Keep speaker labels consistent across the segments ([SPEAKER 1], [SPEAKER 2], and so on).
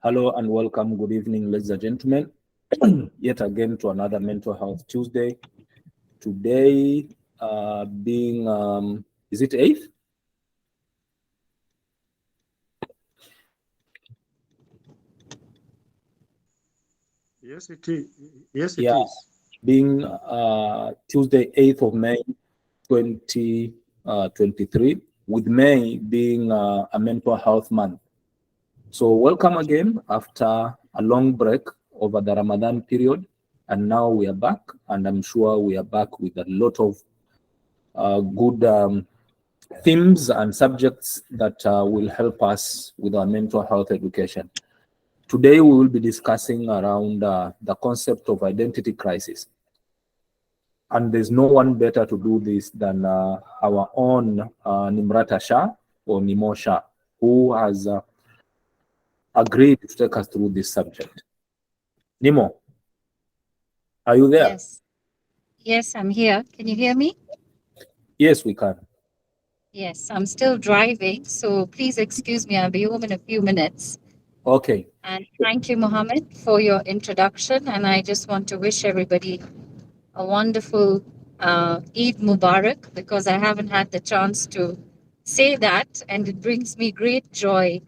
[SPEAKER 1] Hello and welcome. Good evening, ladies and gentlemen. Yet again to another Mental Health Tuesday. Today, being, is it 8th?
[SPEAKER 2] Yes, it is. Yes, it
[SPEAKER 1] Yeah,
[SPEAKER 2] is.
[SPEAKER 1] being Tuesday, 8th of May, 2023, with May being a mental health month. So welcome again after a long break over the Ramadan period. And now we are back, and I'm sure we are back with a lot of good themes and subjects that will help us with our mental health education. Today, we will be discussing around the concept of identity crisis. And there's no one better to do this than our own Nimrata Shah or Nimo Shah, who has agreed to take us through this subject. Nimo, are you there?
[SPEAKER 3] Yes. Yes, I'm here. Can you hear me?
[SPEAKER 1] Yes, we can.
[SPEAKER 3] Yes, I'm still driving, so please excuse me. I'll be home in a few minutes.
[SPEAKER 1] Okay.
[SPEAKER 3] And thank you, Mohammed, for your introduction. And I just want to wish everybody a wonderful Eid Mubarak because I haven't had the chance to say that. And it brings me great joy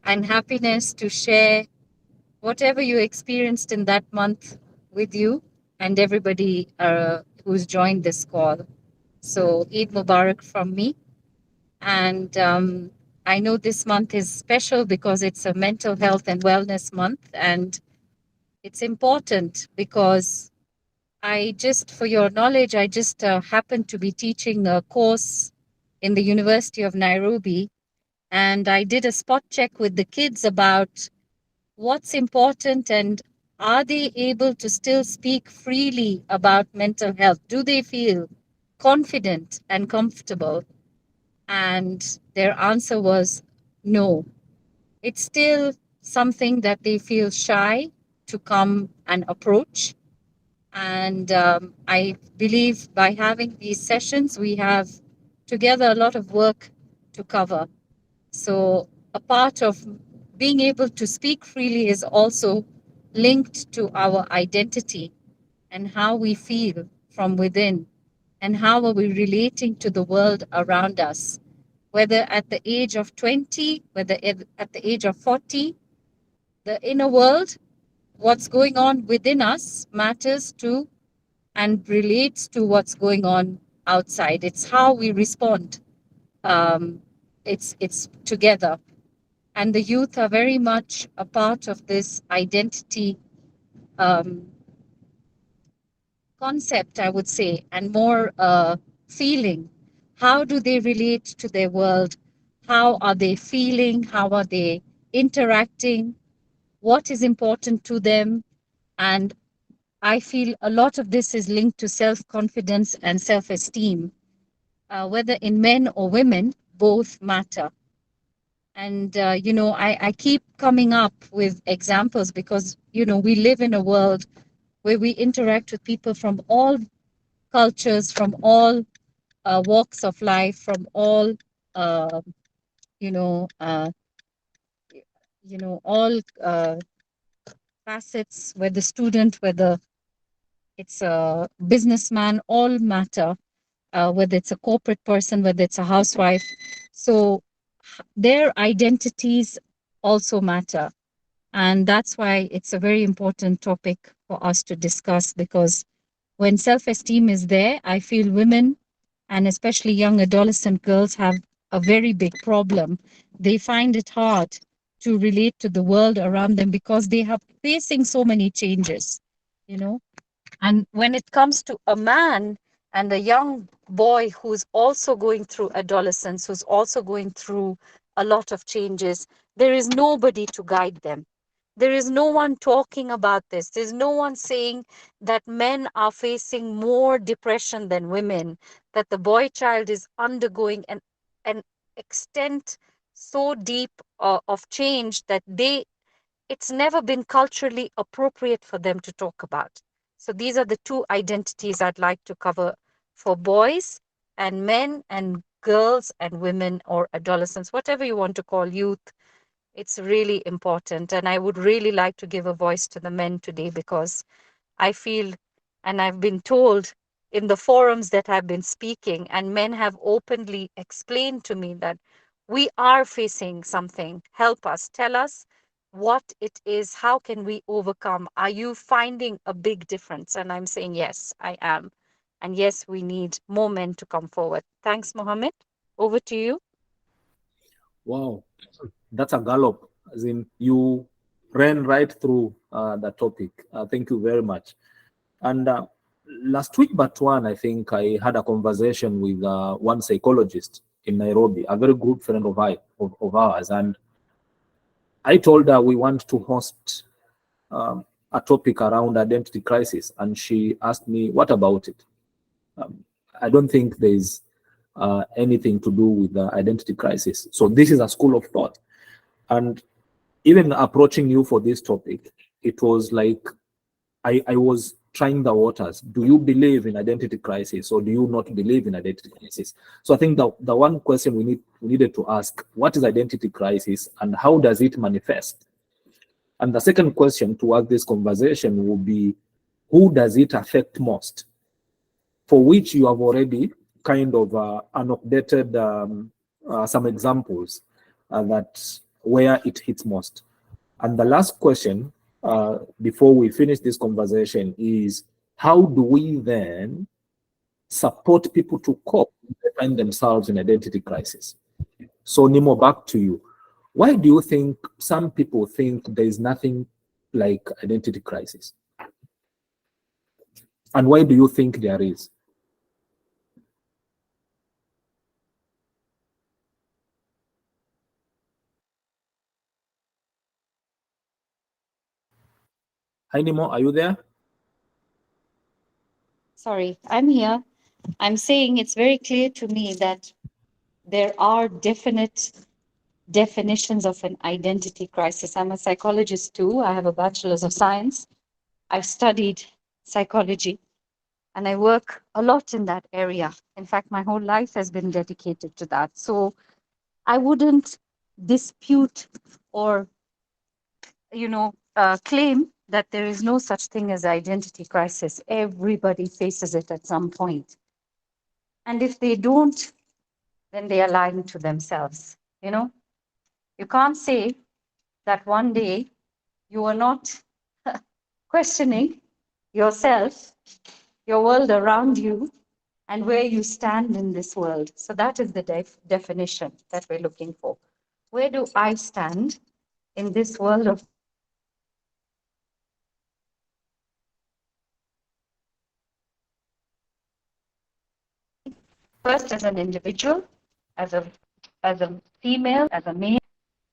[SPEAKER 3] and happiness to share whatever you experienced in that month with you and everybody who's joined this call. So, Eid Mubarak from me. And I know this month is special because it's a mental health and wellness month. And it's important because for your knowledge, I just happened to be teaching a course in the University of Nairobi. And I did a spot check with the kids about what's important and are they able to still speak freely about mental health? Do they feel confident and comfortable? And their answer was no. It's still something that they feel shy to come and approach. And I believe by having these sessions, we have together a lot of work to cover. So, a part of being able to speak freely is also linked to our identity and how we feel from within and how are we relating to the world around us, whether at the age of 20, whether at the age of 40, the inner world, what's going on within us matters to and relates to what's going on outside. It's how we respond. Um, it's together. And the youth are very much a part of this identity um, concept, I would say, and more feeling. How do they relate to their world? How are they feeling? How are they interacting? What is important to them? And I feel a lot of this is linked to self confidence and self esteem, whether in men or women, both matter. And, I keep coming up with examples because, we live in a world where we interact with people from all cultures, from all walks of life, from all, uh, you know, uh, all facets, whether student, whether it's a businessman, all matter, whether it's a corporate person, whether it's a housewife. So their identities also matter. And that's why it's a very important topic for us to discuss because when self esteem is there, I feel women and especially young adolescent girls have a very big problem. They find it hard to relate to the world around them because they are facing so many changes, you know. And when it comes to a man and a young boy who's also going through adolescence, who's also going through a lot of changes, there is nobody to guide them. There is no one talking about this. There's no one saying that men are facing more depression than women, that the boy child is undergoing an extent so deep of change that it's never been culturally appropriate for them to talk about. So these are the two identities I'd like to cover for boys and men and girls and women or adolescents, whatever you want to call youth. It's really important. And I would really like to give a voice to the men today, because I feel, and I've been told in the forums that I've been speaking, and men have openly explained to me that we are facing something. Help us, tell us what it is. How can we overcome? Are you finding a big difference? And I'm saying, yes, I am. And yes, we need more men to come forward. Thanks, Mohammed. Over to you.
[SPEAKER 1] Wow, that's a gallop. As in, you ran right through the topic. Thank you very much. And last week, but one, I think I had a conversation with one psychologist in Nairobi, a very good friend of ours. And I told her we want to host a topic around identity crisis. And she asked me, what about it? I don't think there's anything to do with the identity crisis. So this is a school of thought. And even approaching you for this topic, it was like I was trying the waters. Do you believe in identity crisis or do you not believe in identity crisis? So I think the one question we needed to ask, what is identity crisis and how does it manifest? And the second question towards this conversation will be, who does it affect most? For which you have already kind of annotated some examples that where it hits most. And the last question, before we finish this conversation, is how do we then support people to cope when they find themselves in identity crisis? So, Nimo, back to you. Why do you think some people think there is nothing like identity crisis? And why do you think there is? Hi, Nimo, are you there?
[SPEAKER 3] Sorry, I'm here. I'm saying it's very clear to me that there are definite definitions of an identity crisis. I'm a psychologist too. I have a bachelor's of science. I've studied psychology and I work a lot in that area. In fact, my whole life has been dedicated to that. So I wouldn't dispute or, claim that there is no such thing as identity crisis. Everybody faces it at some point. And if they don't, then they are lying to themselves. You can't say that one day you are not questioning yourself, your world around you, and where you stand in this world. So that is the definition that we're looking for. Where do I stand in this world of first as an individual, as a as a female, as a male,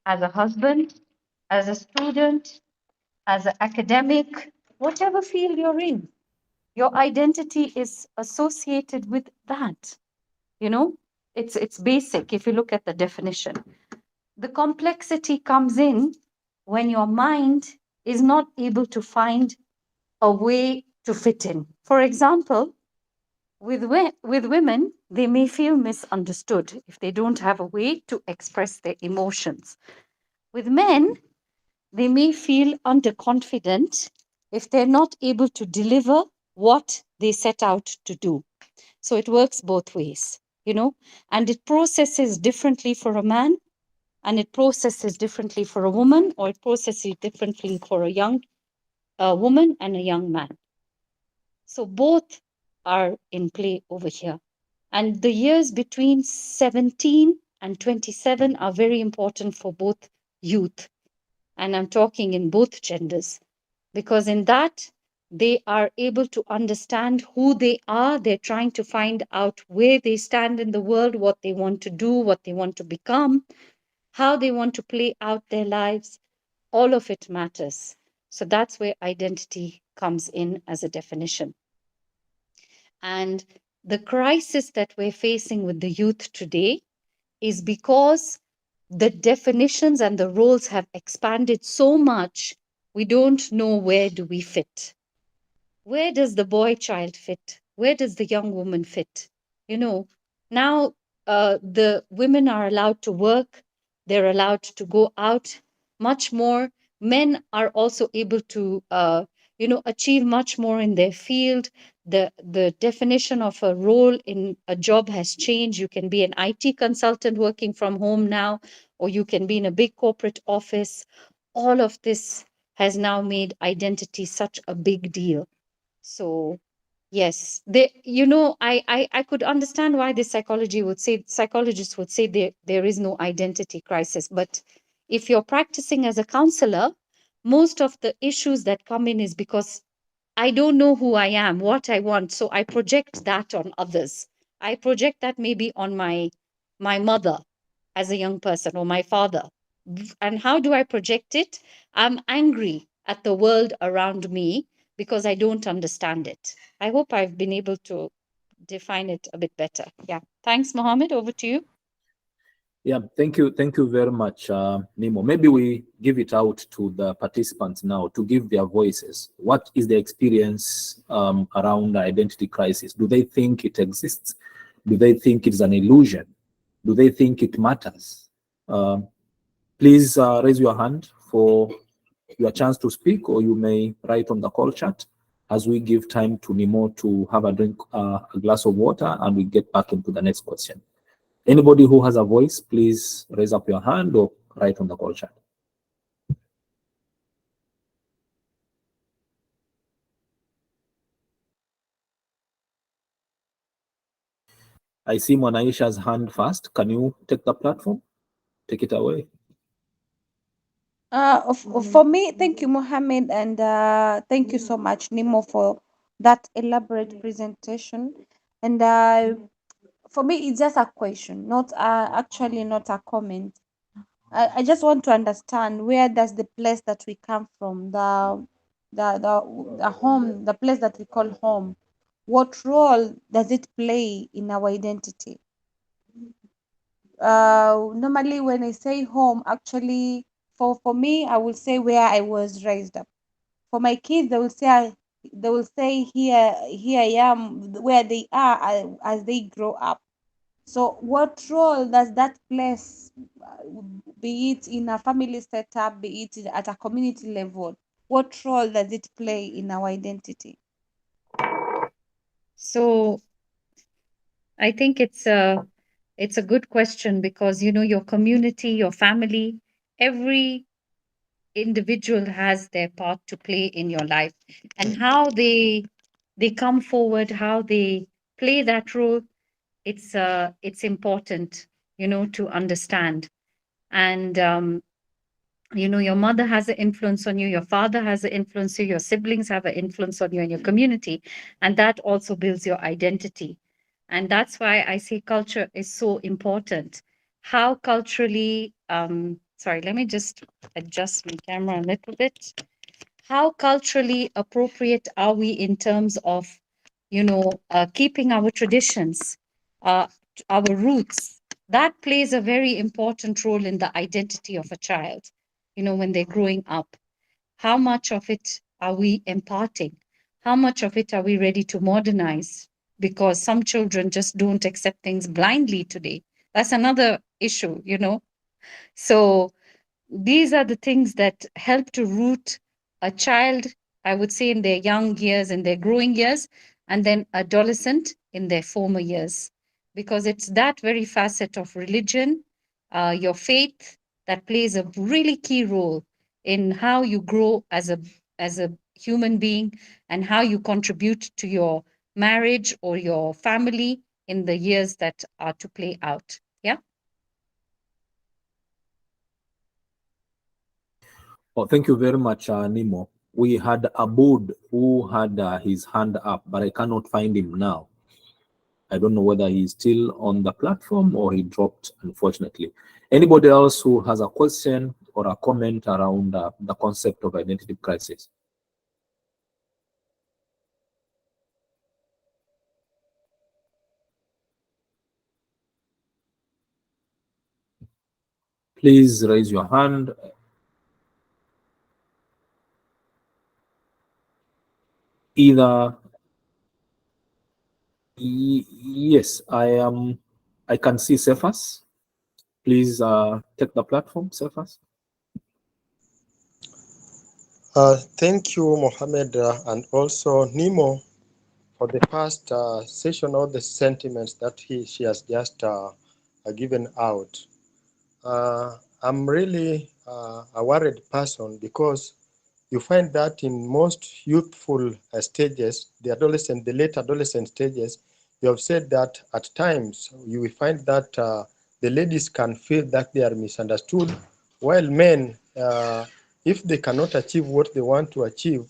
[SPEAKER 3] as a husband, as a student, as an academic, whatever field you're in, your identity is associated with that. It's basic if you look at the definition. The complexity comes in when your mind is not able to find a way to fit in. For example, with women, they may feel misunderstood if they don't have a way to express their emotions. With men, they may feel underconfident if they're not able to deliver what they set out to do. So it works both ways, and it processes differently for a man, and it processes differently for a woman, or it processes differently for a young woman and a young man. So both are in play over here. And the years between 17 and 27 are very important for both youth. And I'm talking in both genders, because in that, they are able to understand who they are. They're trying to find out where they stand in the world, what they want to do, what they want to become, how they want to play out their lives. All of it matters. So that's where identity comes in as a definition. And the crisis that we're facing with the youth today is because the definitions and the roles have expanded so much, we don't know where do we fit. Where does the boy child fit? Where does the young woman fit? Now the women are allowed to work, they're allowed to go out much more. Men are also able to, achieve much more in their field. The definition of a role in a job has changed. You can be an IT consultant working from home now, or you can be in a big corporate office. All of this has now made identity such a big deal. So yes, I could understand why the psychologists would say there is no identity crisis. But if you're practicing as a counselor, most of the issues that come in is because I don't know who I am, what I want. So I project that on others. I project that maybe on my mother as a young person, or my father. And how do I project it? I'm angry at the world around me because I don't understand it. I hope I've been able to define it a bit better. Yeah. Thanks, Mohammed. Over to you.
[SPEAKER 1] Yeah, thank you very much, Nemo. Maybe we give it out to the participants now to give their voices. What is the experience around the identity crisis? Do they think it exists? Do they think it's an illusion? Do they think it matters? Please raise your hand for your chance to speak, or you may write on the call chat as we give time to Nemo to have a drink, a glass of water, and we get back into the next question. Anybody who has a voice, please raise up your hand or write on the call chat. I see Mwanaisha's hand first. Can you take the platform? Take it away.
[SPEAKER 4] For me, thank you, Mohammed, and thank you so much, Nimo, for that elaborate presentation. And for me, it's just a question, not actually not a comment. I just want to understand, where does the place that we come from, the home, the place that we call home, what role does it play in our identity? Normally when I say home, actually for me, I will say where I was raised up. For my kids, they will say here I am, where they are as they grow up. So what role does that place, be it in a family setup, be it at a community level, what role does it play in our identity?
[SPEAKER 3] So I think it's a good question, because your community, your family, every individual has their part to play in your life, and how they come forward, how they play that role. It's important, to understand. And your mother has an influence on you, your father has an influence on you, your siblings have an influence on you in your community, and that also builds your identity. And that's why I say culture is so important. How culturally, sorry, let me just adjust my camera a little bit. How culturally appropriate are we in terms of, keeping our traditions, uh, our roots? That plays a very important role in the identity of a child, when they're growing up. How much of it are we imparting? How much of it are we ready to modernize? Because some children just don't accept things blindly today. That's another issue. So these are the things that help to root a child, I would say, in their young years, in their growing years, and then adolescent in their former years, because it's that very facet of religion, your faith, that plays a really key role in how you grow as a human being, and how you contribute to your marriage or your family in the years that are to play out. Yeah.
[SPEAKER 1] Oh, thank you very much, Nemo. We had Abud who had his hand up, but I cannot find him now. I don't know whether he's still on the platform or he dropped, unfortunately. Anybody else who has a question or a comment around the concept of identity crisis? Please raise your hand. Either yes, I can see Cephas. Please take the platform, Cephas.
[SPEAKER 2] Thank you, Mohammed, and also Nemo, for the past session, all the sentiments that she has just given out. I'm really a worried person because you find that in most youthful stages, the late adolescent stages, you have said that at times you will find that the ladies can feel that they are misunderstood, while men, if they cannot achieve what they want to achieve,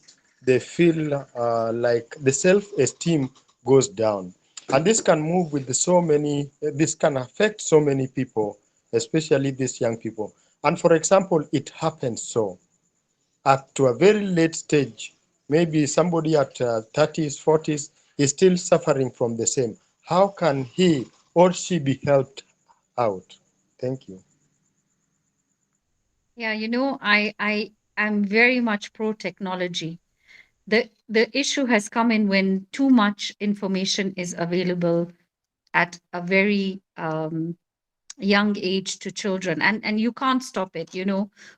[SPEAKER 2] they feel like the self-esteem goes down. And this can move with this can affect so many people, especially these young people. And for example, it happens so up to a very late stage, maybe somebody at 30s, 40s is still suffering from the same. How can he or she be helped out? Thank you.
[SPEAKER 3] Yeah, I am very much pro technology. The issue has come in when too much information is available at a very young age to children, and you can't stop it.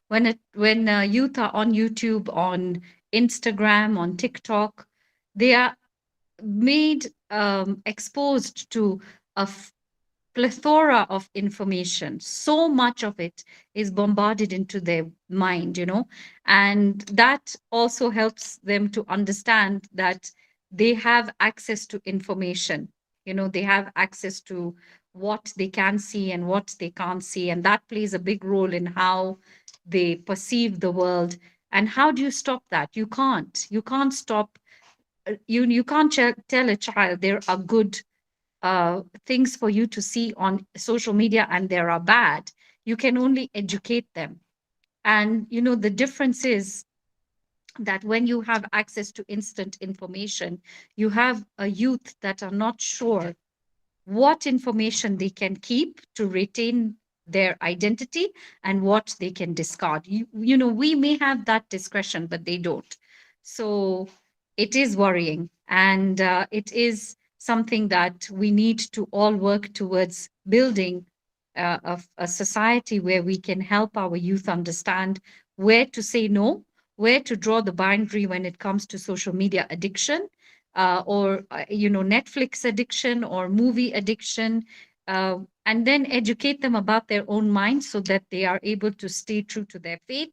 [SPEAKER 3] When youth are on YouTube, on Instagram, on TikTok, they are made exposed to a plethora of information. So much of it is bombarded into their mind, and that also helps them to understand that they have access to information. They have access to what they can see and what they can't see, and that plays a big role in how they perceive the world. And how do you stop that? You can't stop. You can't tell a child there are good things for you to see on social media and there are bad. You can only educate them. And the difference is that when you have access to instant information, you have a youth that are not sure what information they can keep to retain their identity and what they can discard. We may have that discretion, but they don't. So it is worrying, and it is something that we need to all work towards building a society where we can help our youth understand where to say no, where to draw the boundary when it comes to social media addiction, or Netflix addiction or movie addiction, and then educate them about their own minds so that they are able to stay true to their faith.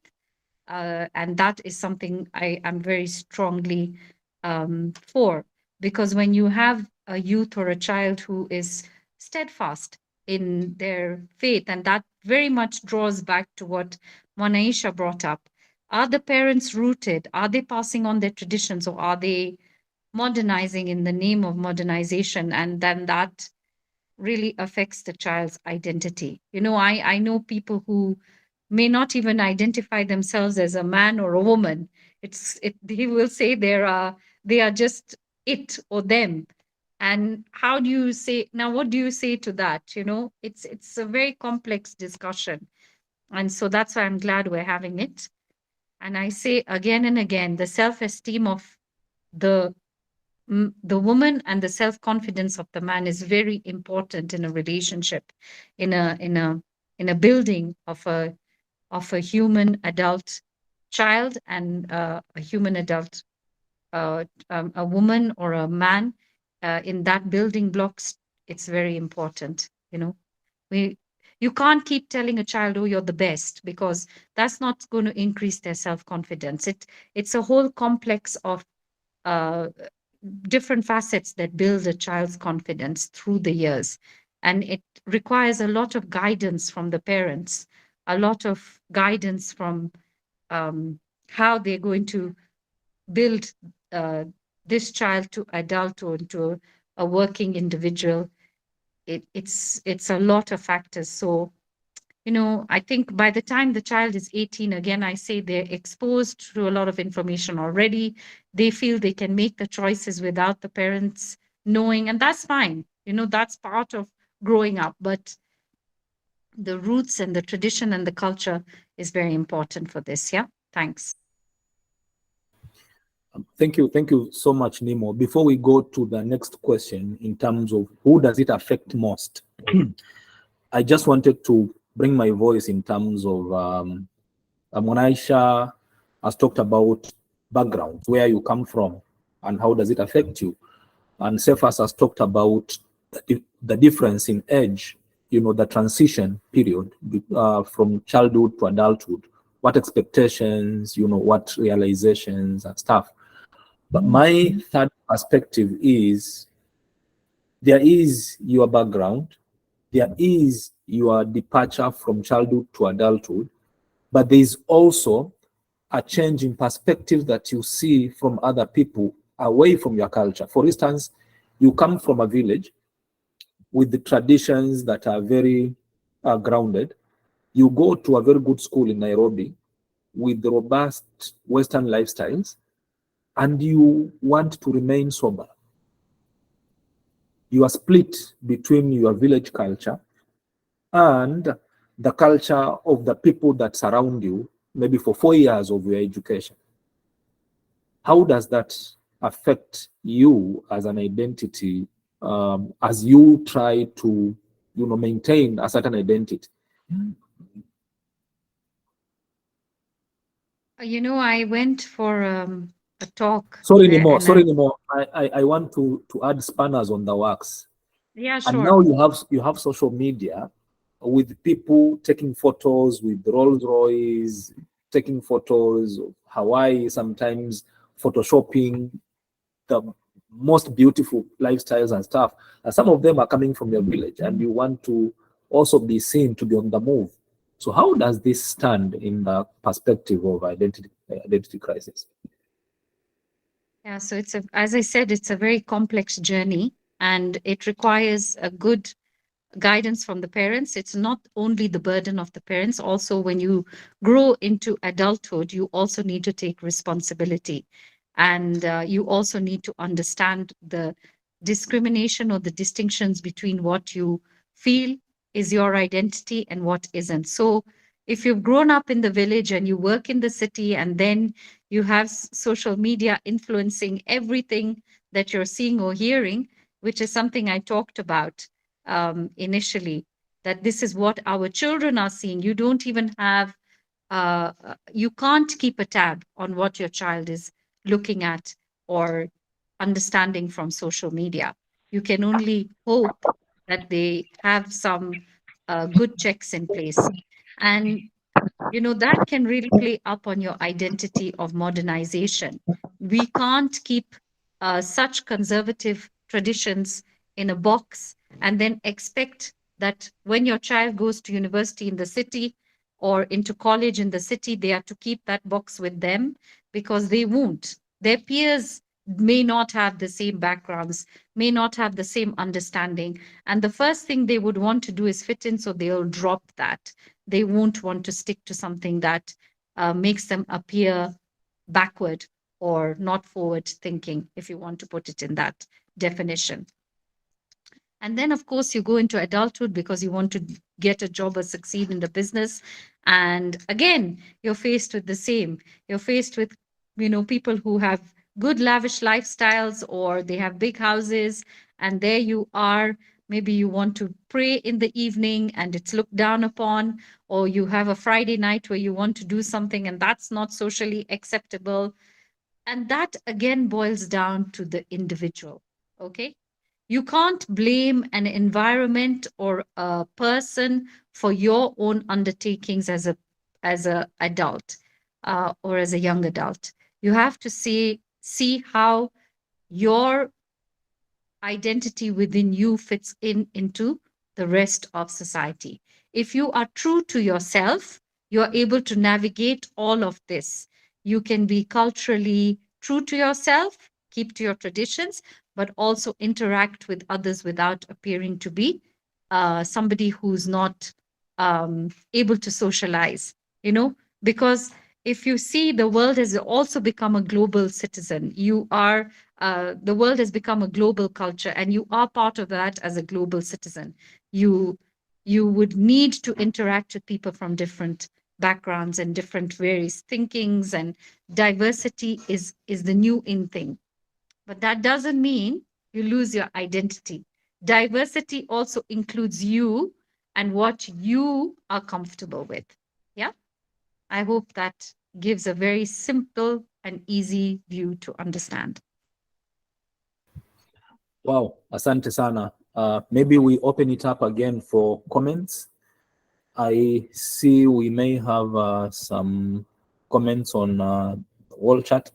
[SPEAKER 3] And that is something I am very strongly for, because when you have a youth or a child who is steadfast in their faith, and that very much draws back to what Manaisha brought up. Are the parents rooted? Are they passing on their traditions, or are they modernizing in the name of modernization? And then that really affects the child's identity. I know people who may not even identify themselves as a man or a woman. He will say they are just it or them. And how do you say now? What do you say to that? It's a very complex discussion, and so that's why I'm glad we're having it. And I say again and again, the self-esteem of the the woman and the self-confidence of the man is very important in a relationship, in a building of a human adult child, and a human adult, a woman or a man. In that building blocks, it's very important. We You can't keep telling a child, oh, you're the best, because that's not going to increase their self-confidence. It's a whole complex of uh, different facets that build a child's confidence through the years. And it requires a lot of guidance from the parents, a lot of guidance from how they're going to build this child to adulthood, to a working individual. It's a lot of factors. So I think by the time the child is 18, again, I say they're exposed to a lot of information already. They feel they can make the choices without the parents knowing, and that's fine. That's part of growing up. But the roots and the tradition and the culture is very important for this. Yeah. Thanks.
[SPEAKER 1] Thank you so much, Nemo. Before we go to the next question, in terms of who does it affect most, I just wanted to bring my voice in terms of Monaisha has talked about background, where you come from, and how does it affect you. And Cephas has talked about the difference in age, the transition period from childhood to adulthood, what expectations, what realizations and stuff. But my third perspective is there is your background, there is your departure from childhood to adulthood, but there is also a change in perspective that you see from other people away from your culture. For instance, you come from a village with the traditions that are very grounded. You go to a very good school in Nairobi with robust Western lifestyles, and you want to remain sober. You are split between your village culture and the culture of the people that surround you, maybe for 4 years of your education. How does that affect you as an identity, as you try to, maintain a certain identity?
[SPEAKER 3] I went for a talk
[SPEAKER 1] Sorry,
[SPEAKER 3] there,
[SPEAKER 1] Nemo.
[SPEAKER 3] and
[SPEAKER 1] Sorry, Nemo. I want to add spanners on the works.
[SPEAKER 3] yeah,
[SPEAKER 1] And
[SPEAKER 3] sure.
[SPEAKER 1] now you have social media with people taking photos with Rolls Royce, taking photos of Hawaii, sometimes photoshopping the most beautiful lifestyles and stuff. And some of them are coming from your village, and you want to also be seen to be on the move. So how does this stand in the perspective of identity crisis?
[SPEAKER 3] Yeah, so as I said, it's a very complex journey, and it requires a good guidance from the parents. It's not only the burden of the parents, also when you grow into adulthood, you also need to take responsibility. And you also need to understand the discrimination or the distinctions between what you feel is your identity and what isn't. So if you've grown up in the village and you work in the city, and then you have social media influencing everything that you're seeing or hearing, which is something I talked about initially, that this is what our children are seeing. You don't even have, you can't keep a tab on what your child is looking at or understanding from social media. You can only hope that they have some good checks in place. And that can really play up on your identity of modernization. We can't keep such conservative traditions in a box and then expect that when your child goes to university in the city or into college in the city, they are to keep that box with them, because they won't. Their peers may not have the same backgrounds, may not have the same understanding. And the first thing they would want to do is fit in, so they'll drop that. They won't want to stick to something that makes them appear backward or not forward thinking, if you want to put it in that definition. And then, of course, you go into adulthood because you want to get a job or succeed in the business. And again, you're faced with the same. You're faced with, people who have good, lavish lifestyles, or they have big houses. And there you are. Maybe you want to pray in the evening and it's looked down upon, or you have a Friday night where you want to do something and that's not socially acceptable. And that again boils down to the individual. Okay. You can't blame an environment or a person for your own undertakings as a adult or as a young adult. You have to see how your identity within you fits into the rest of society. If you are true to yourself, you are able to navigate all of this. You can be culturally true to yourself, keep to your traditions, but also interact with others without appearing to be somebody who's not able to socialize, because if you see, the world has also become a global citizen. The world has become a global culture, and you are part of that as a global citizen. You would need to interact with people from different backgrounds and different various thinkings, and diversity is the new in thing. But that doesn't mean you lose your identity. Diversity also includes you and what you are comfortable with. Yeah, I hope that gives a very simple and easy view to understand.
[SPEAKER 1] Wow, asante sana. Maybe we open it up again for comments. I see we may have some comments on wall chat.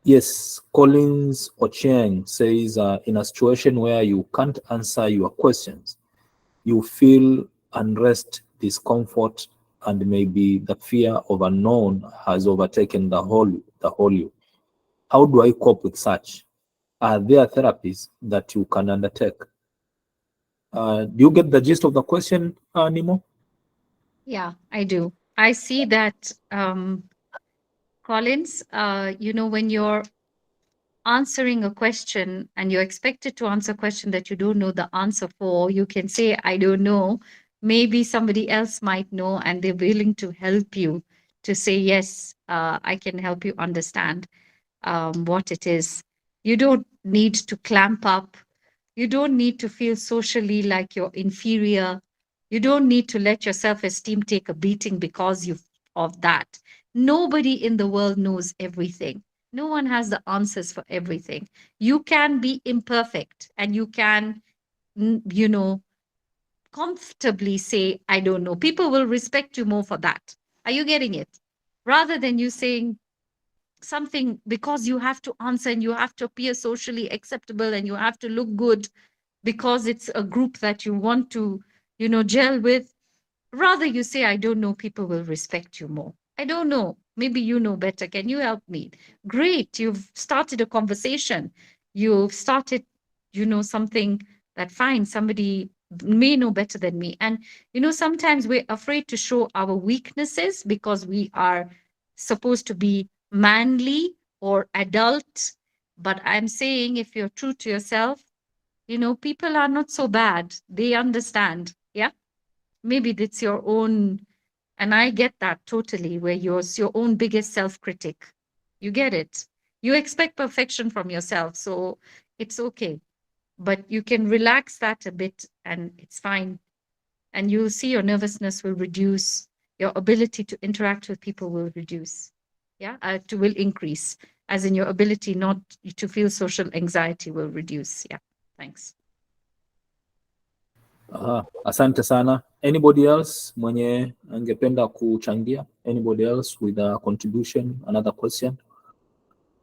[SPEAKER 1] Yes, Collins Ochieng says, in a situation where you can't answer your questions, you feel unrest, discomfort, and maybe the fear of unknown has overtaken the whole you. How do I cope with such? Are there therapies that you can undertake? Do you get the gist of the question, Nimo?
[SPEAKER 3] Yeah, I do. I see that, Collins, when you're answering a question and you're expected to answer a question that you don't know the answer for, you can say, I don't know. Maybe somebody else might know, and they're willing to help you to say, yes, I can help you understand what it is. You don't need to clamp up. You don't need to feel socially like you're inferior. You don't need to let your self esteem take a beating because of that. Nobody in the world knows everything. No one has the answers for everything. You can be imperfect and you can, comfortably say, I don't know. People will respect you more for that. Are you getting it? Rather than you saying, something because you have to answer and you have to appear socially acceptable and you have to look good because it's a group that you want to gel with. Rather you say, I don't know, people will respect you more. I don't know, maybe you know better, can you help me? Great, you've started a conversation. You've started something that, fine, somebody may know better than me. And sometimes we're afraid to show our weaknesses because we are supposed to be manly or adult. But I'm saying, if you're true to yourself, people are not so bad, they understand. Yeah, maybe it's your own. And I get that totally, where you're your own biggest self critic. You get it. You expect perfection from yourself, so it's okay. But you can relax that a bit and it's fine. And you'll see your nervousness will reduce, your ability to interact with people will reduce. Yeah, will increase, as in your ability not to feel social anxiety will reduce. Yeah, thanks.
[SPEAKER 1] Asante sana. Anybody else mwenye angependa kuchangia? Anybody else with a contribution, another question?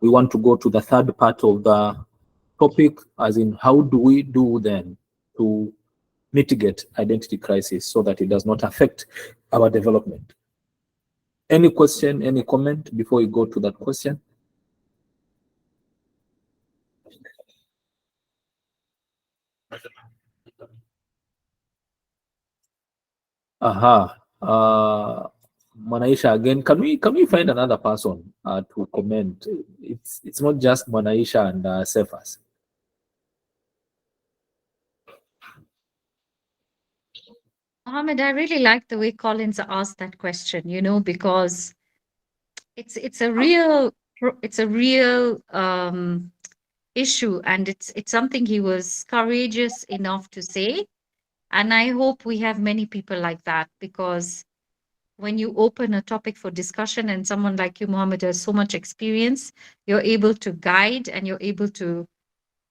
[SPEAKER 1] We want to go to the third part of the topic, as in how do we do then to mitigate identity crisis so that it does not affect our development? Any question, any comment before we go to that question? Aha. Mwanaisha again. Can we find another person to comment? It's not just Mwanaisha and Cephas.
[SPEAKER 3] Mohammed, I really like the way Collins asked that question, because it's a real issue, and it's something he was courageous enough to say. And I hope we have many people like that, because when you open a topic for discussion and someone like you, Mohammed, has so much experience, you're able to guide and you're able to,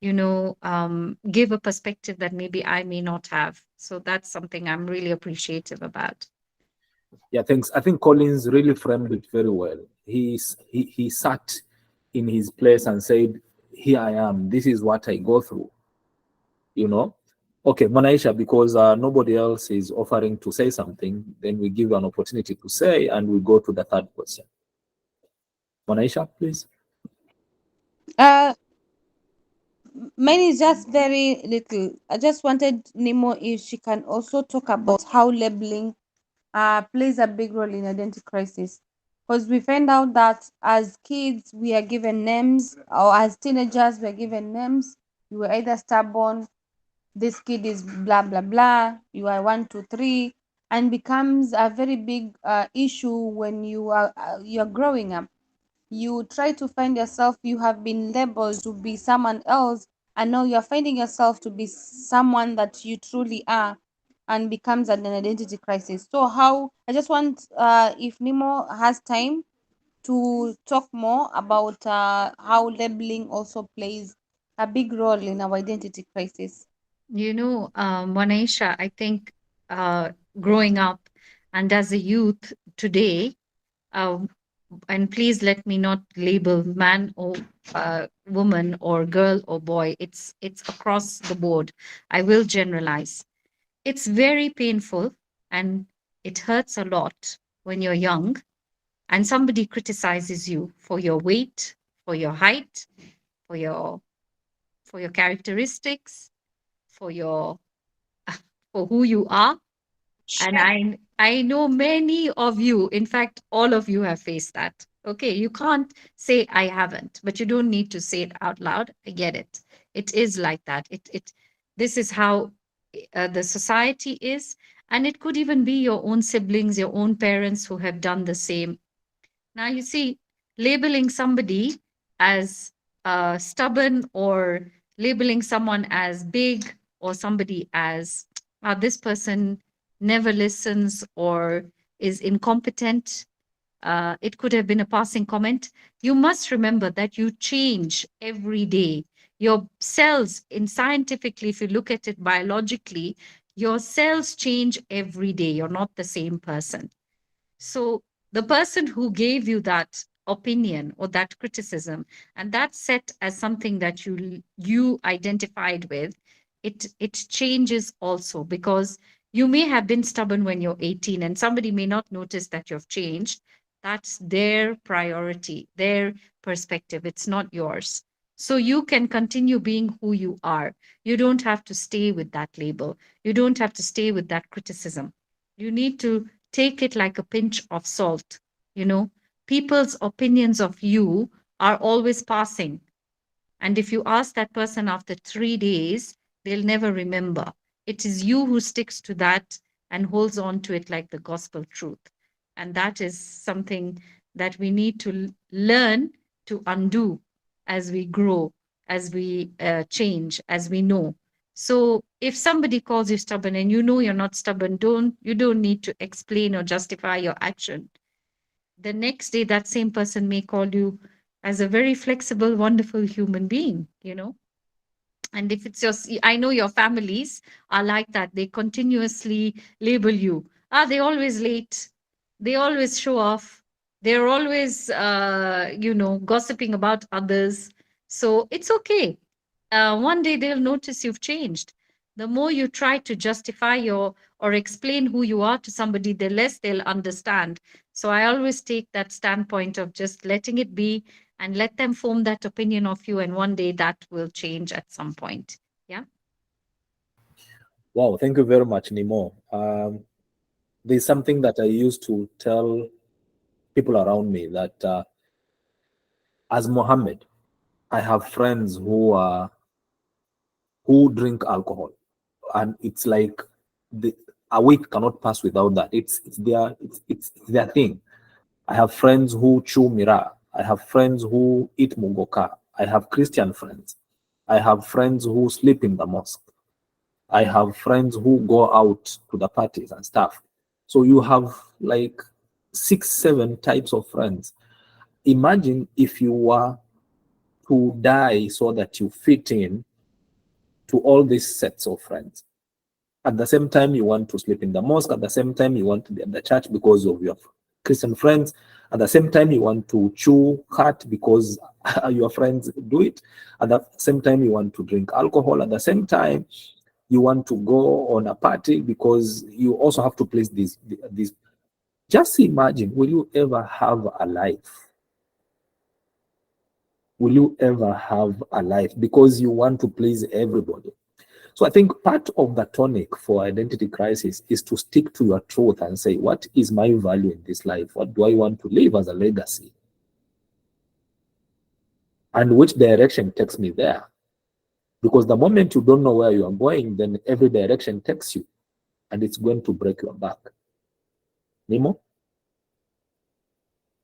[SPEAKER 3] give a perspective that maybe I may not have. So that's something I'm really appreciative about.
[SPEAKER 1] Yeah, thanks. I think Collins really framed it very well. He sat in his place and said, "Here I am. This is what I go through." Okay, Mwanaisha, because nobody else is offering to say something, then we give you an opportunity to say, and we go to the third question. Mwanaisha, please.
[SPEAKER 4] Mine is just very little. I just wanted Nemo if she can also talk about how labeling plays a big role in identity crisis. Because we find out that as kids, we are given names, or as teenagers, we are given names. You are either stubborn, this kid is blah, blah, blah, you are 1, 2, 3, and becomes a very big issue when you're growing up. You try to find yourself, you have been labeled to be someone else, and now you're finding yourself to be someone that you truly are, and becomes an identity crisis. So how, I just want, if Nemo has time, to talk more about how labeling also plays a big role in our identity crisis.
[SPEAKER 3] Monisha, I think growing up and as a youth today, um, and please let me not label man or woman or girl or boy. It's across the board. I will generalize. It's very painful and it hurts a lot when you're young and somebody criticizes you for your weight, for your height, for your characteristics, for your for who you are. And I know many of you, in fact, all of you have faced that. Okay, you can't say I haven't, but you don't need to say it out loud. I get it. It is like that. This is how the society is, and it could even be your own siblings, your own parents who have done the same. Now, you see, labeling somebody as stubborn or labeling someone as big or somebody as this person never listens or is incompetent. It could have been a passing comment. You must remember that you change every day. Your cells, in scientifically, if you look at it biologically, your cells change every day. You're not the same person. So the person who gave you that opinion or that criticism, and that's set as something that you identified with, it changes also because you may have been stubborn when you're 18 and somebody may not notice that you've changed. That's their priority, their perspective. It's not yours. So you can continue being who you are. You don't have to stay with that label. You don't have to stay with that criticism. You need to take it like a pinch of salt. You know, people's opinions of you are always passing. And if you ask that person after 3 days, they'll never remember. It is you who sticks to that and holds on to it like the gospel truth. And that is something that we need to learn to undo as we grow, as we change, as we know. So if somebody calls you stubborn and you know you're not stubborn, you don't need to explain or justify your action. The next day that same person may call you as a very flexible, wonderful human being, and if it's I know your families are like that. They continuously label you. They always late. They always show off. They're always gossiping about others. So it's okay. One day they'll notice you've changed. The more you try to justify or explain who you are to somebody, the less they'll understand. So I always take that standpoint of just letting it be and let them form that opinion of you. And one day that will change at some point. Yeah.
[SPEAKER 1] Wow, thank you very much, Nimo. There's something that I used to tell people around me that as Mohammed, I have friends who drink alcohol, and it's like a week cannot pass without that. It's their thing. I have friends who chew mira. I have friends who eat mugoka. I have Christian friends. I have friends who sleep in the mosque. I have friends who go out to the parties and stuff. So you have like 6, 7 types of friends. Imagine if you were to die so that you fit in to all these sets of friends. At the same time, you want to sleep in the mosque. At the same time, you want to be at the church because of your Christian friends. At the same time, you want to chew cat because your friends do it. At the same time, you want to drink alcohol. At the same time, you want to go on a party because you also have to place these. Just imagine, will you ever have a life? Will you ever have a life because you want to please everybody? So I think part of the tonic for identity crisis is to stick to your truth and say, what is my value in this life? What do I want to leave as a legacy? And which direction takes me there? Because the moment you don't know where you are going, then every direction takes you and it's going to break your back. Nemo?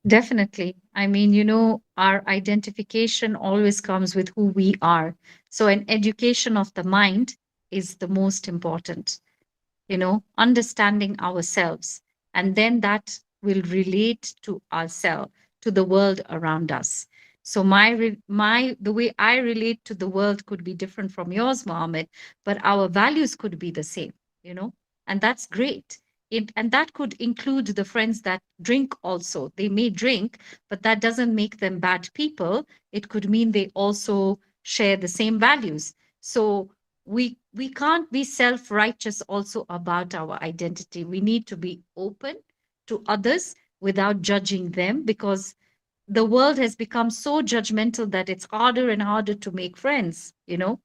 [SPEAKER 3] Definitely. I mean, our identification always comes with who we are. So an education of the mind is the most important, understanding ourselves. And then that will relate to ourselves, to the world around us. So the way I relate to the world could be different from yours, Mohammed, but our values could be the same, you know, and that's great. And that could include the friends that drink also. They may drink, but that doesn't make them bad people. It could mean they also share the same values. So we can't be self-righteous also about our identity. We need to be open to others without judging them, because the world has become so judgmental that it's harder and harder to make friends, you know.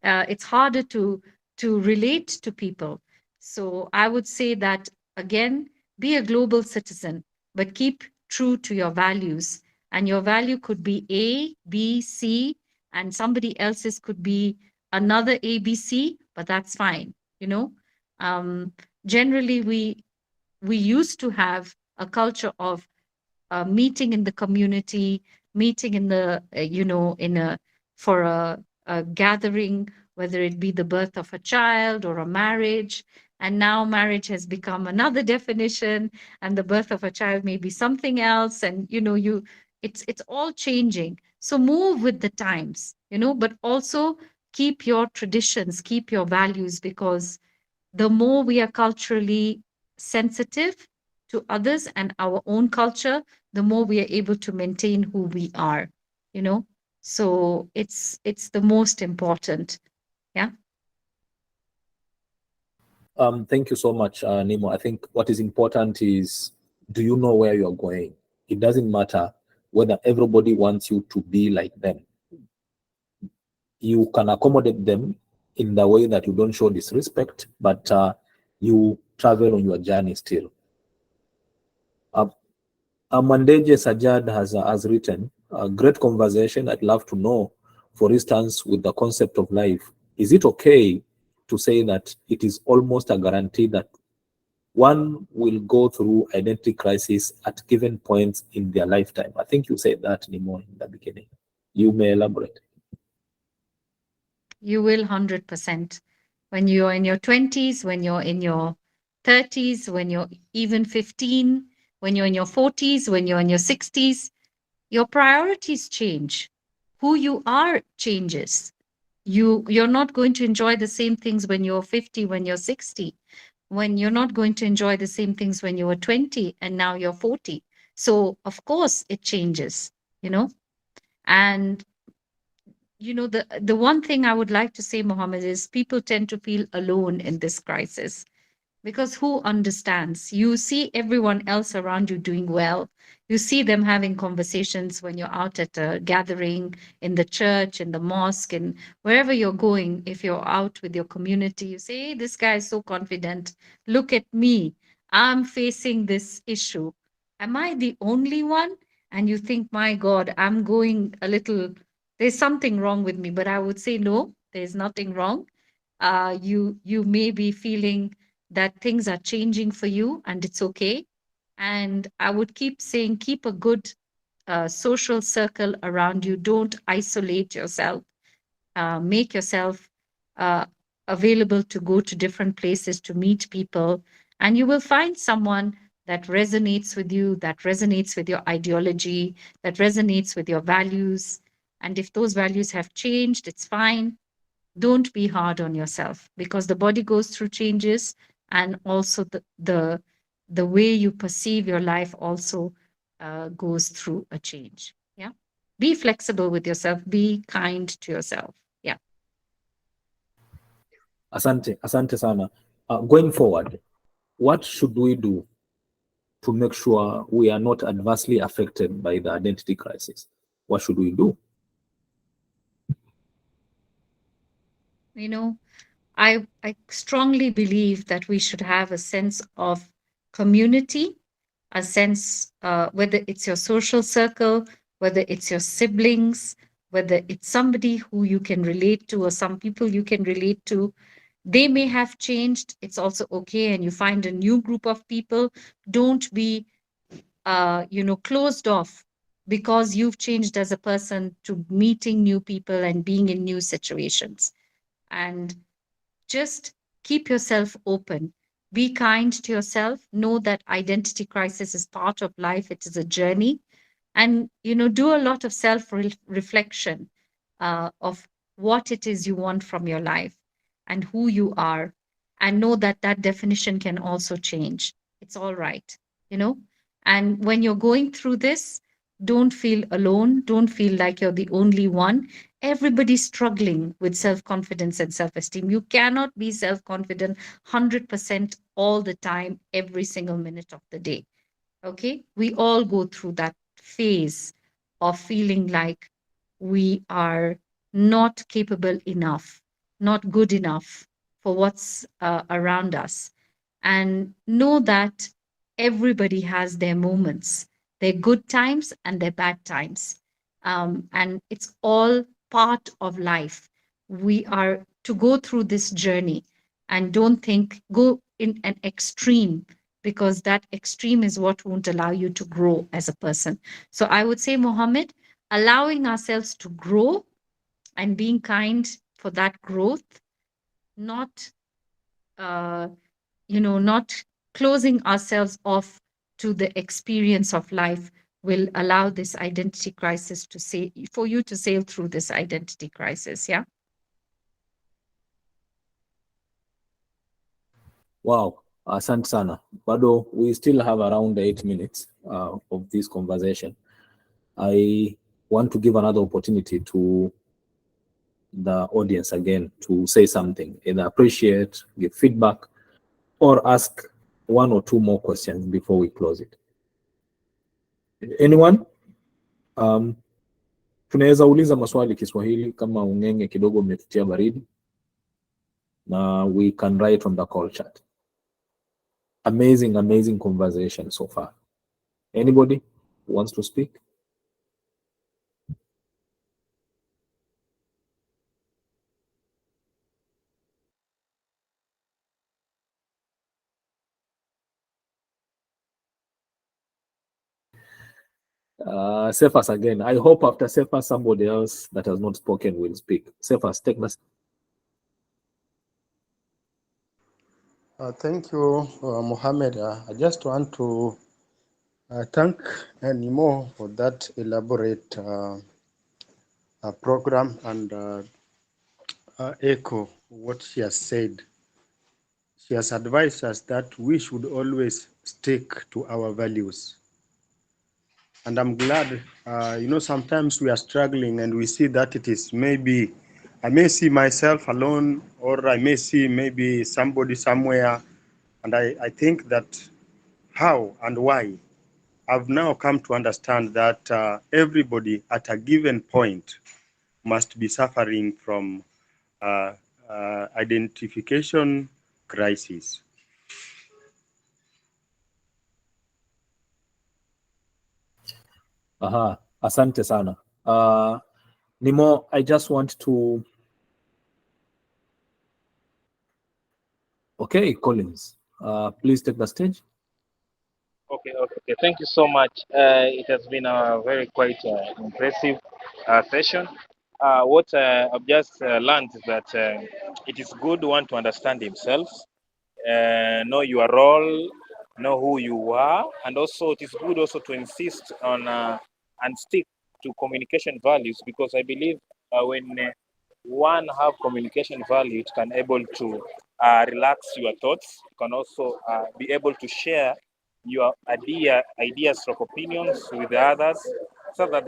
[SPEAKER 3] It's harder to relate to people. So I would say that, again, be a global citizen, but keep true to your values. And your value could be A, B, C, and somebody else's could be another A, B, C, but that's fine, you know. Generally, we used to have a culture of meeting in the community, meeting in the, in for a gathering, whether it be the birth of a child or a marriage. And now marriage has become another definition, and the birth of a child may be something else. And, it's all changing. So move with the times, but also keep your traditions, keep your values, because the more we are culturally sensitive to others and our own culture, the more we are able to maintain who we are, you know. So it's the most important. Yeah.
[SPEAKER 1] Thank you so much, Nemo. I think what is important is, do you know where you're going? It doesn't matter whether everybody wants you to be like them. You can accommodate them in the way that you don't show disrespect, but you travel on your journey still. Mandeje Sajad has written a great conversation. I'd love to know, for instance, with the concept of life, is it okay to say that it is almost a guarantee that one will go through identity crisis at given points in their lifetime? I think you said that, Nemo, in the beginning. You may elaborate.
[SPEAKER 3] You will 100%. When you're in your 20s, when you're in your 30s, when you're even 15, when you're in your 40s, when you're in your 60s, your priorities change. Who you are changes. You're not going to enjoy the same things when you're 50, when you're 60, when you're not going to enjoy the same things when you were 20 and now you're 40. So of course it changes, and the one thing I would like to say, Mohammed, is people tend to feel alone in this crisis, because who understands? You see everyone else around you doing well. You see them having conversations when you're out at a gathering, in the church, in the mosque, and wherever you're going. If you're out with your community, you say, hey, this guy is so confident. Look at me. I'm facing this issue. Am I the only one? And you think, my God, I'm going a little, there's something wrong with me. But I would say, no, there's nothing wrong. You may be feeling that things are changing for you, and it's okay. And I would keep saying, keep a good social circle around you. Don't isolate yourself. Make yourself uh, available to go to different places to meet people, and you will find someone that resonates with you, that resonates with your ideology, that resonates with your values. And if those values have changed, it's fine. Don't be hard on yourself, because the body goes through changes, and also the way you perceive your life also goes through a change. Yeah. Be flexible with yourself. Be kind to yourself. Yeah.
[SPEAKER 1] Asante sana. Going forward, what should we do to make sure we are not adversely affected by the identity crisis? What should we do?
[SPEAKER 3] I strongly believe that we should have a sense of community, a sense, whether it's your social circle, whether it's your siblings, whether it's somebody who you can relate to, or some people you can relate to. They may have changed. It's also okay. And you find a new group of people. Don't be, closed off because you've changed as a person, to meeting new people and being in new situations. And just keep yourself open. Be kind to yourself. Know that identity crisis is part of life. It is a journey. And, do a lot of self reflection of what it is you want from your life and who you are, and know that that definition can also change. It's all right, you know. And when you're going through this, don't feel alone. Don't feel like you're the only one. Everybody's struggling with self confidence and self esteem. You cannot be self confident 100% all the time, every single minute of the day. Okay, we all go through that phase of feeling like we are not capable enough, not good enough for what's around us. And know that everybody has their moments, their good times and their bad times. And it's all part of life. We are to go through this journey, and don't think, go in an extreme, because that extreme is what won't allow you to grow as a person. So I would say, Mohammed, allowing ourselves to grow and being kind for that growth, not uh, not closing ourselves off to the experience of life, will allow this identity crisis to say, for you to sail through this identity crisis. Yeah.
[SPEAKER 1] Wow, asante sana. Bado, we still have around 8 minutes of this conversation. I want to give another opportunity to the audience again to say something, either appreciate, give feedback, or ask one or two more questions before we close it. Anyone? Tunaweza uliza maswali Kiswahili kama ungenge kidogo umetutia baridi, na we can write on the call chat. Amazing conversation so far. Anybody who wants to speak? Cephas again. I hope after Cephas, somebody else that has not spoken will speak. Cephas, take the.
[SPEAKER 2] Thank you, Mohammed. I just want to thank Nimo for that elaborate program and echo what she has said. She has advised us that we should always stick to our values. And I'm glad, sometimes we are struggling and we see that it is maybe, I may see myself alone, or I may see maybe somebody somewhere. And I think that how and why, I've now come to understand that everybody at a given point must be suffering from identification crisis.
[SPEAKER 1] Aha, asante sana. Nimo, I just want to. Okay, Collins, please take the stage.
[SPEAKER 5] Okay. Thank you so much. It has been a very quite impressive session. What I've just learned is that it is good one to understand himself, know your role, know who you are, and also it is good also to insist on and stick to communication values, because I believe when one have communication value, it can able to relax your thoughts. You can also be able to share your ideas or opinions with others, so that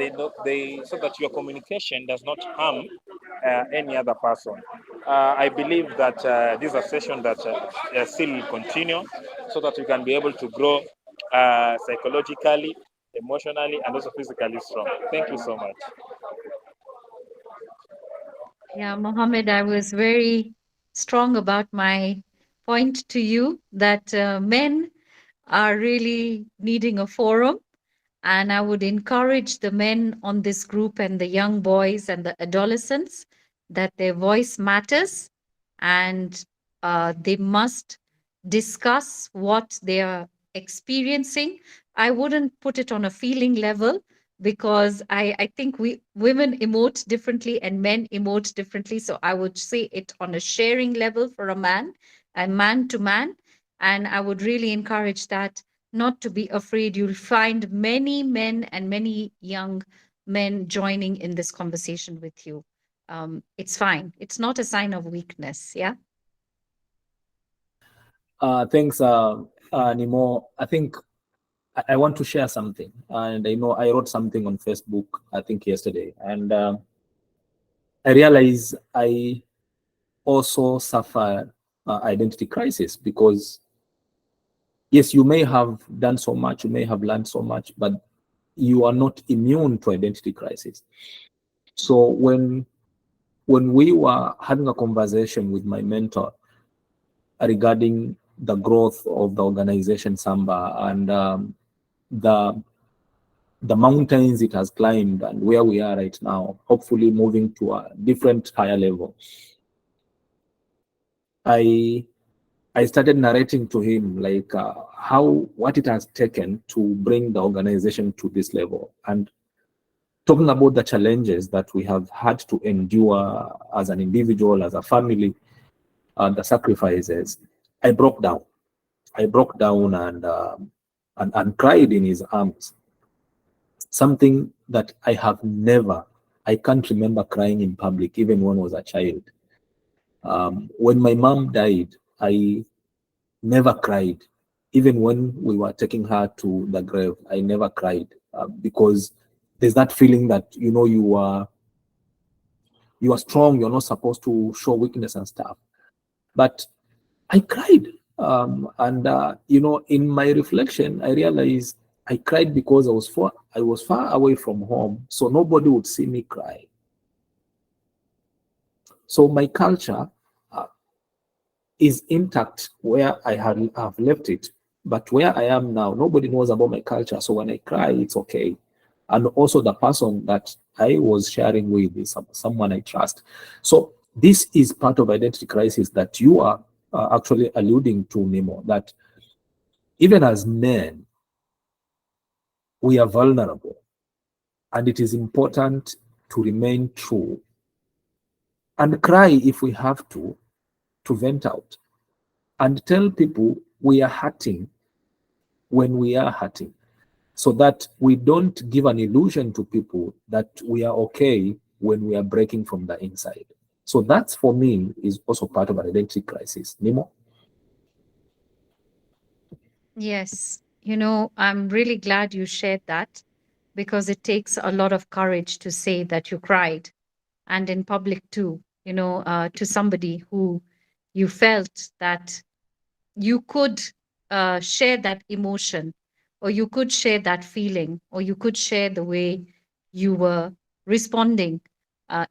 [SPEAKER 5] so that your communication does not harm any other person. I believe that this is a session that still will continue, so that we can be able to grow psychologically, emotionally, and also physically strong. Thank you so much.
[SPEAKER 3] Yeah, Mohammed, I was very strong about my point to you that men are really needing a forum. And I would encourage the men on this group and the young boys and the adolescents that their voice matters, and they must discuss what they are experiencing. I wouldn't put it on a feeling level, because I think we women emote differently and men emote differently. So I would say it on a sharing level for a man, and man to man. And I would really encourage that not to be afraid. You'll find many men and many young men joining in this conversation with you. It's fine. It's not a sign of weakness. Yeah.
[SPEAKER 1] Thanks, Nimo. I think I want to share something, and I know I wrote something on Facebook, I think yesterday, and I realize I also suffer identity crisis because yes, you may have done so much, you may have learned so much, but you are not immune to identity crisis. So when we were having a conversation with my mentor regarding the growth of the organization Samba and the mountains it has climbed and where we are right now, hopefully moving to a different higher level, I started narrating to him like what it has taken to bring the organization to this level, and talking about the challenges that we have had to endure as an individual, as a family, and the sacrifices. I broke down. I broke down and cried in his arms. Something that I can't remember crying in public, even when I was a child. When my mom died, I never cried. Even when we were taking her to the grave, I never cried because there's that feeling that you are strong. You're not supposed to show weakness and stuff. But I cried, and in my reflection, I realized I cried because I was far away from home, so nobody would see me cry. So my culture is intact where have left it. But where I am now, nobody knows about my culture. So when I cry, it's okay. And also the person that I was sharing with is someone I trust. So this is part of identity crisis that you are actually alluding to, Nemo, that even as men, we are vulnerable. And it is important to remain true and cry if we have to vent out and tell people we are hurting when we are hurting, so that we don't give an illusion to people that we are okay when we are breaking from the inside. So that's, for me, is also part of an identity crisis. Nemo?
[SPEAKER 3] Yes. I'm really glad you shared that because it takes a lot of courage to say that you cried and in public too, to somebody who you felt that you could share that emotion, or you could share that feeling, or you could share the way you were responding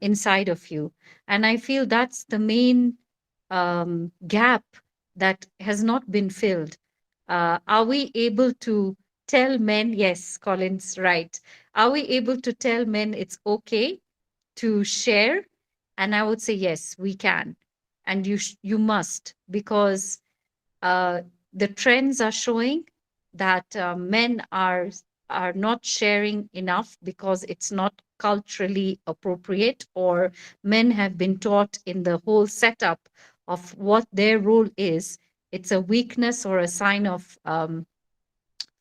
[SPEAKER 3] inside of you. And I feel that's the main gap that has not been filled. Are we able to tell men, yes, Colin's right, are we able to tell men it's okay to share? And I would say yes, we can, and you must, because uh, the trends are showing that men are not sharing enough because it's not culturally appropriate, or men have been taught in the whole setup of what their role is. It's a weakness or a sign of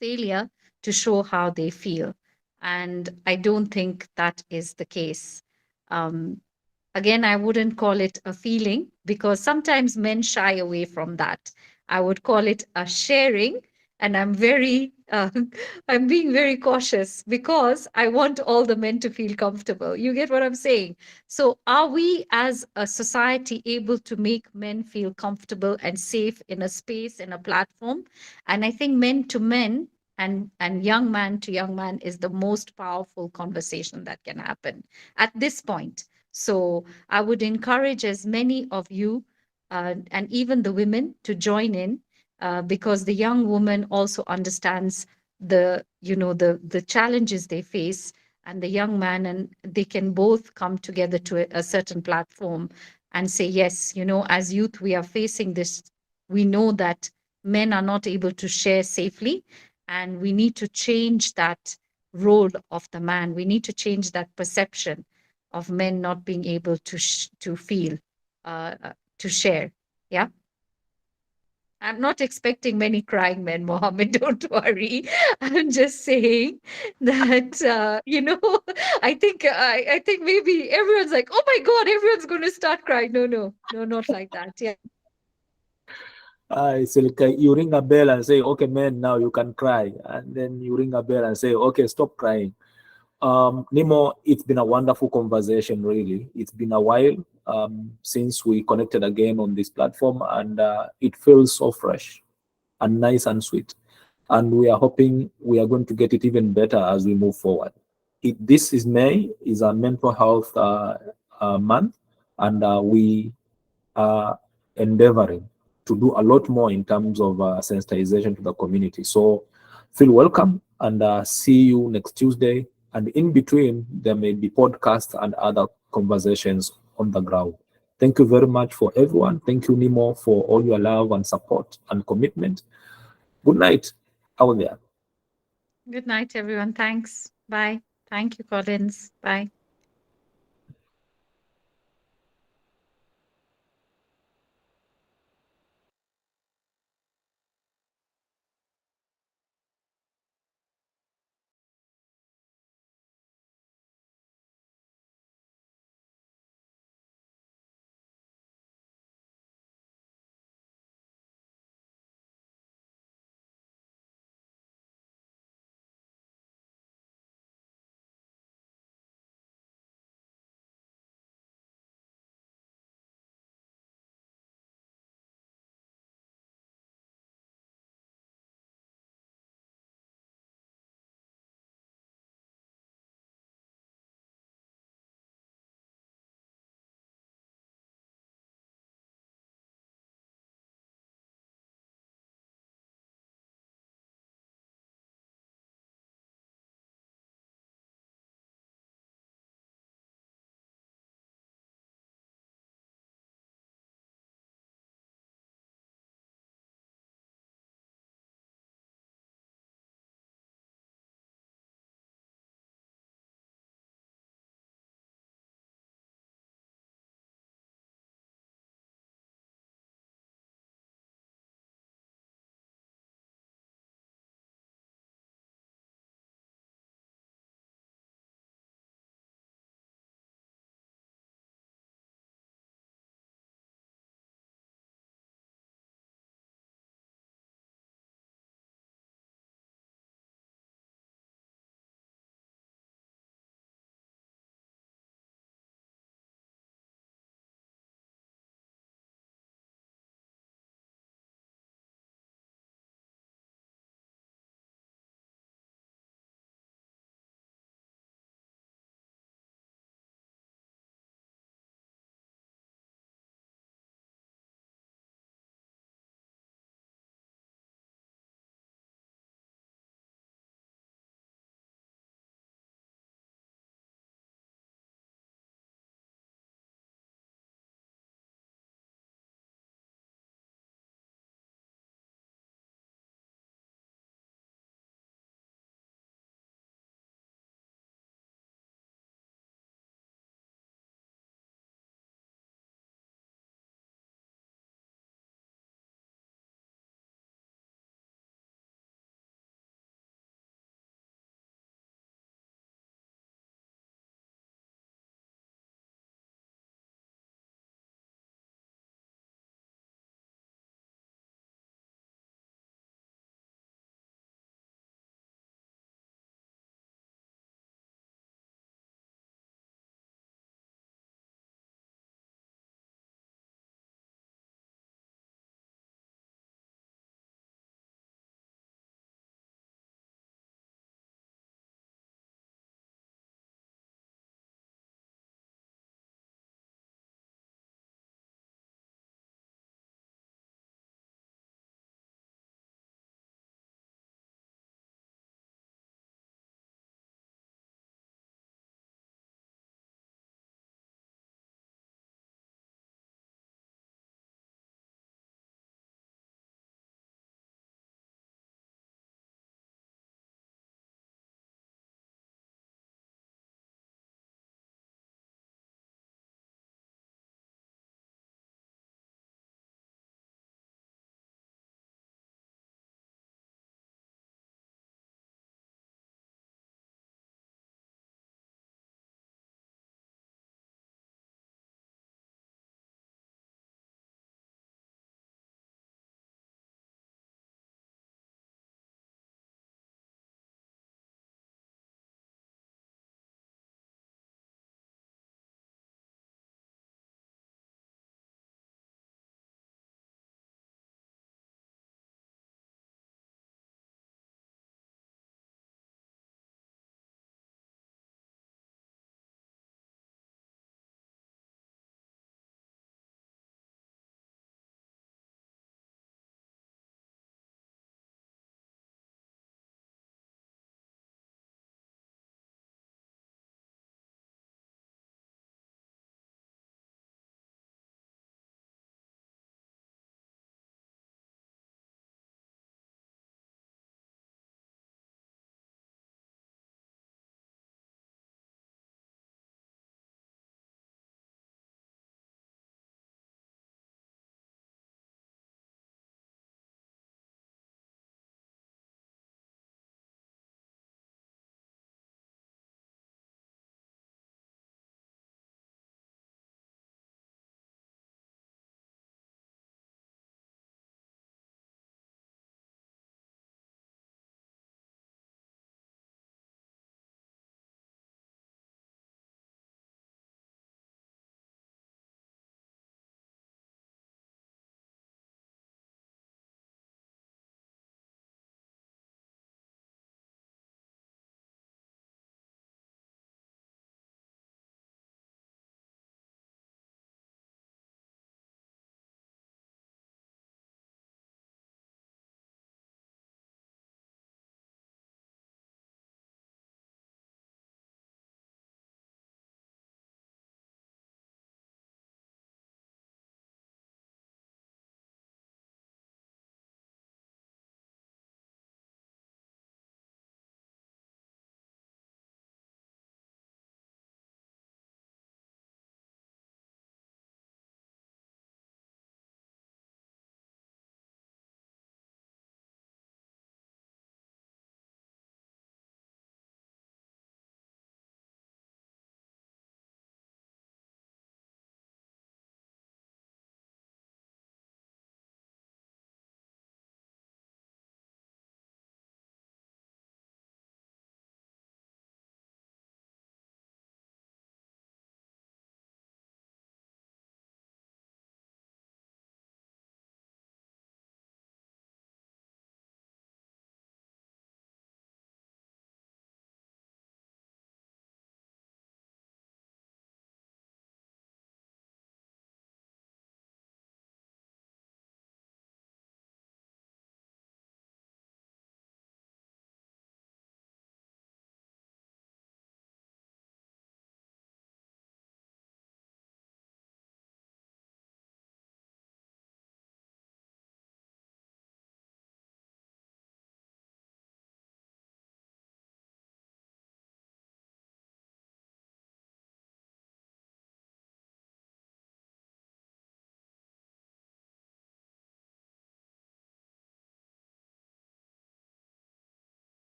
[SPEAKER 3] failure to show how they feel. And I don't think that is the case. Um, Again, I wouldn't call it a feeling because sometimes men shy away from that. I would call it a sharing. And I'm being very cautious because I want all the men to feel comfortable. You get what I'm saying? So, are we as a society able to make men feel comfortable and safe in a space, in a platform? And I think men to men and young man to young man is the most powerful conversation that can happen at this point. So I would encourage as many of you and even the women to join in because the young woman also understands the challenges they face, and the young man, and they can both come together to a certain platform and say, yes, as youth we are facing this. We know that men are not able to share safely, and we need to change that role of the man. We need to change that perception of men not being able to feel, to share. Yeah. I'm not expecting many crying men, Mohammed. Don't worry. I'm just saying that I think maybe everyone's like, oh my God, everyone's going to start crying. No, not like that. Yeah.
[SPEAKER 1] It's like you ring a bell and say, okay, man, now you can cry. And then you ring a bell and say, okay, stop crying. Nemo, it's been a wonderful conversation, really. It's been a while since we connected again on this platform, and it feels so fresh and nice and sweet. And we are hoping we are going to get it even better as we move forward. This is May, is a mental health month, and we are endeavoring to do a lot more in terms of sensitization to the community. So feel welcome, and see you next Tuesday. And in between, there may be podcasts and other conversations on the ground. Thank you very much for everyone. Thank you, Nemo, for all your love and support and commitment. Good night out there.
[SPEAKER 3] Good night, everyone. Thanks. Bye. Thank you, Collins. Bye.